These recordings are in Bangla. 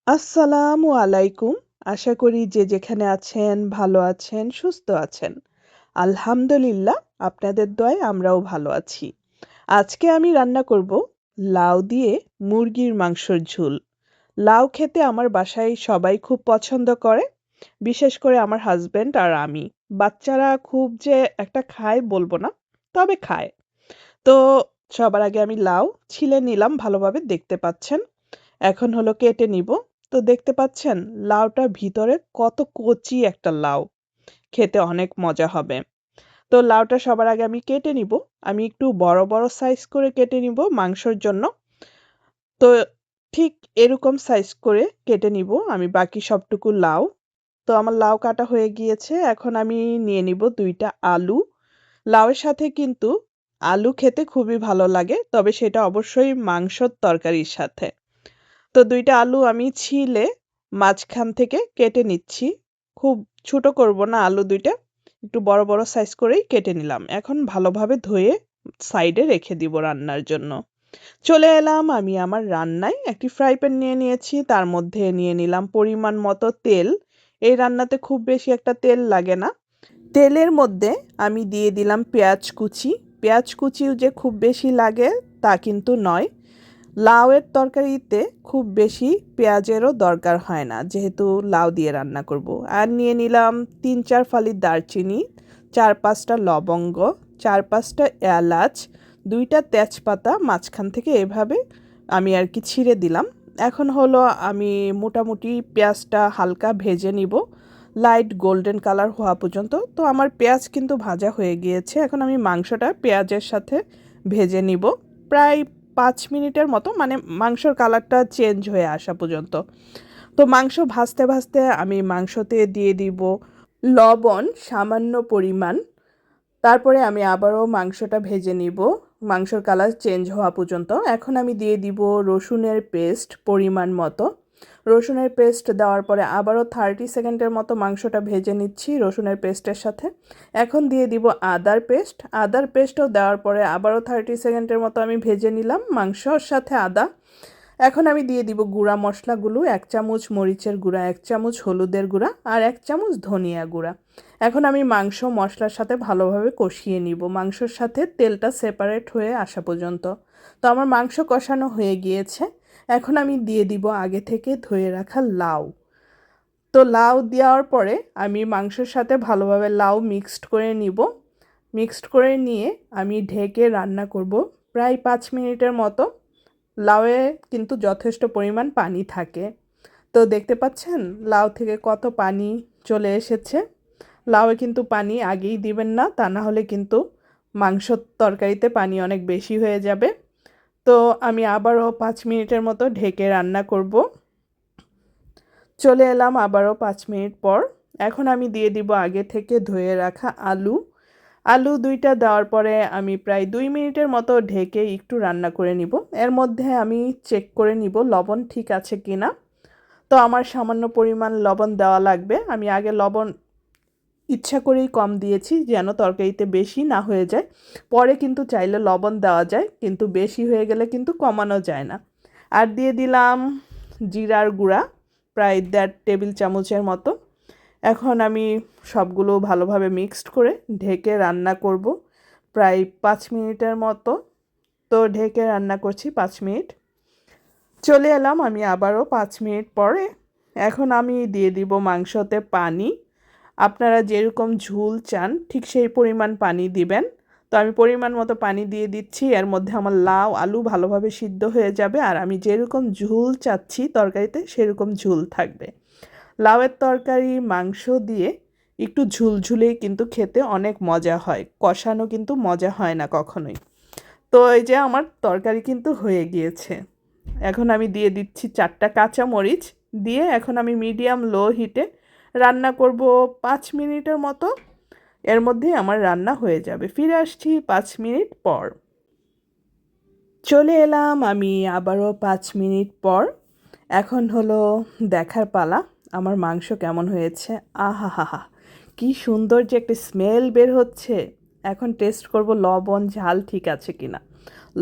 আসসালামু আলাইকুম। আশা করি যে যেখানে আছেন ভালো আছেন, সুস্থ আছেন। আলহামদুলিল্লাহ আপনাদের দোয়ায় আমরাও ভালো আছি। আজকে আমি রান্না করব লাউ দিয়ে মুরগির মাংসর ঝোল। লাউ খেতে আমার বাসায় সবাই খুব পছন্দ করে, বিশেষ করে আমার হাসব্যান্ড আর আমি। বাচ্চারা খুব যে একটা খায় বলবো না, তবে খায়। তো সবার আগে আমি লাউ ছিলে নিলাম ভালোভাবে দেখতে পাচ্ছেন। এখন হলো কেটে নিব। তো দেখতে পাচ্ছেন লাউটা ভিতরে কত কচি একটা লাউ। খেতে অনেক মজা হবে। তো লাউটা সবার আগে আমি কেটে নিব। আমি একটু বড় বড় সাইজ করে কেটে নিব মাংসর জন্য। তো ঠিক এরকম সাইজ করে কেটে নিব আমি বাকি সবটুকু লাউ। তো আমার লাউ কাটা হয়ে গিয়েছে। এখন আমি নিয়ে নিব ২টা আলু। লাউয়ের সাথে কিন্তু আলু খেতে খুবই ভালো লাগে, তবে সেটা অবশ্যই মাংসর তরকারির সাথে। তো ২টা আলু আমি ছিলে মাঝখান থেকে কেটে নিচ্ছি। খুব ছোট করব না আলু ২টা। একটু বড় বড় সাইজ করেই কেটে নিলাম। এখন ভালোভাবে ধুয়ে সাইডে রেখে দিব রান্নার জন্য। চলে এলাম আমি আমার রান্নায়। একটি ফ্রাই প্যান নিয়ে নিয়েছি। তার মধ্যে নিয়ে নিলাম পরিমাণ মতো তেল। এই রান্নাতে খুব বেশি একটা তেল লাগে না। তেলের মধ্যে আমি দিয়ে দিলাম পেঁয়াজ কুচি। পেঁয়াজ কুচিও যে খুব বেশি লাগে তা কিন্তু নয়। লাউয়ের তরকারিতে খুব বেশি পেঁয়াজেরও দরকার হয় না, যেহেতু লাউ দিয়ে রান্না করব। আর নিয়ে নিলাম ৩-৪ ফালি দারচিনি, ৪-৫টা লবঙ্গ, ৪-৫টা এলাচ, ২টা তেজপাতা মাঝখান থেকে এভাবে আমি আর কি ছিঁড়ে দিলাম। এখন হলো আমি মোটামুটি পেঁয়াজটা হালকা ভেজে নিব লাইট গোল্ডেন কালার হওয়া পর্যন্ত। তো আমার পেঁয়াজ কিন্তু ভাজা হয়ে গিয়েছে। এখন আমি মাংসটা পেঁয়াজের সাথে ভেজে নিব প্রায় ৫ মিনিটের মতো, মানে মাংসর কালারটা চেঞ্জ হয়ে আসা পর্যন্ত। তো মাংস ভাজতে ভাজতে আমি মাংসতে দিয়ে দিব লবণ সামান্য পরিমাণ। তারপরে আমি আবারও মাংসটা ভেজে নিব মাংসর কালার চেঞ্জ হওয়া পর্যন্ত। এখন আমি দিয়ে দিব রসুনের পেস্ট পরিমাণ মতো। রসুনের পেস্ট দেওয়ার পরে আবারও 30 সেকেন্ডের মতো মাংসটা ভেজে নিচ্ছি রসুনের পেস্টের সাথে। এখন দিয়ে দিব আদার পেস্ট। আদার পেস্টও দেওয়ার পরে আবারও 30 সেকেন্ডের মতো আমি ভেজে নিলাম মাংসর সাথে আদা। এখন আমি দিয়ে দিব গুঁড়া মশলাগুলো, ১ চামচ মরিচের গুঁড়া, ১ চামচ হলুদের গুঁড়া আর ১ চামচ ধনিয়া গুঁড়া। এখন আমি মাংস মশলার সাথে ভালোভাবে কষিয়ে নিব মাংসর সাথে তেলটা সেপারেট হয়ে আসা পর্যন্ত। তো আমার মাংস কষানো হয়ে গিয়েছে। এখন আমি দিয়ে দিব আগে থেকে ধুয়ে রাখা লাউ। তো লাউ দেওয়ার পরে আমি মাংসের সাথে ভালোভাবে লাউ মিক্সড করে নিব। মিক্সড করে নিয়ে আমি ঢেকে রান্না করব প্রায় ৫ মিনিটের মতো। লাউয়ে কিন্তু যথেষ্ট পরিমাণ পানি থাকে। তো দেখতে পাচ্ছেন লাউ থেকে কত পানি চলে এসেছে। লাউয়ে কিন্তু পানি আগেই দিবেন না, তা না হলে কিন্তু মাংসর তরকারিতে পানি অনেক বেশি হয়ে যাবে। তো আমি আবারও ৫ মিনিটের মতো ঢেকে রান্না করব। চলে এলাম আবারও ৫ মিনিট পর। এখন আমি দিয়ে দিব আগে থেকে ধুয়ে রাখা আলু। আলু ২টা দেওয়ার পরে আমি প্রায় ২ মিনিটের মতো ঢেকে একটু রান্না করে নিব। এর মধ্যে আমি চেক করে নিব লবণ ঠিক আছে কিনা। তো আমার সামান্য পরিমাণ লবণ দেওয়া লাগবে। আমি আগে লবণ ইচ্ছা করেই কম দিয়েছি যেন তরকারিতে বেশি না হয়ে যায়। পরে কিন্তু চাইলে লবণ দেওয়া যায়, কিন্তু বেশি হয়ে গেলে কিন্তু কমানো যায় না। আর দিয়ে দিলাম জিরার গুঁড়া প্রায় ১.৫ টেবিল চামচের মতো। এখন আমি সবগুলো ভালোভাবে মিক্সড করে ঢেকে রান্না করব প্রায় ৫ মিনিটের মতো। তো ঢেকে রান্না করছি ৫ মিনিট। চলে এলাম আমি আবারও ৫ মিনিট পরে। এখন আমি দিয়ে দিব মাংসতে পানি। আপনারা যেরকম ঝোল চান ঠিক সেই পরিমাণ পানি দিবেন। তো আমি পরিমাণ মতো পানি দিয়ে দিচ্ছি। এর মধ্যে আমার লাউ আলু ভালোভাবে সিদ্ধ হয়ে যাবে, আর আমি যেরকম ঝোল চাচ্ছি তরকারিতে সেরকম ঝোল থাকবে। লাউয়ের তরকারি মাংস দিয়ে একটু ঝুলঝুলেই কিন্তু খেতে অনেক মজা হয়, কষানো কিন্তু মজা হয় না কখনোই। তো এই যে আমার তরকারি কিন্তু হয়ে গিয়েছে। এখন আমি দিয়ে দিচ্ছি 4টা কাঁচা মরিচ। দিয়ে এখন আমি মিডিয়াম লো হিটে রান্না করব ৫ মিনিটের মতো। এর মধ্যেই আমার রান্না হয়ে যাবে। ফিরে আসছি ৫ মিনিট পর। চলে এলাম আমি আবারও ৫ মিনিট পর। এখন হলো দেখার পালা আমার মাংস কেমন হয়েছে। আহাহাহা! কি সুন্দর যে একটা স্মেল বের হচ্ছে। এখন টেস্ট করব লবণ ঝাল ঠিক আছে কিনা।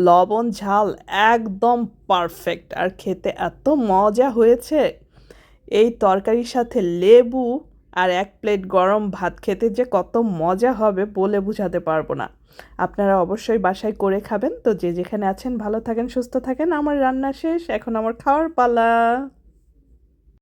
লবণ ঝাল একদম পারফেক্ট, আর খেতে এত মজা হয়েছে। এই তরকারির সাথে লেবু আর ১ প্লেট গরম ভাত খেতে যে কত মজা হবে বলে বোঝাতে পারবো না। আপনারা অবশ্যই বাসায় করে খাবেন। তো যে যেখানে আছেন ভালো থাকেন, সুস্থ থাকেন। আমার রান্না শেষ। এখন আমার খাওয়ার পালা।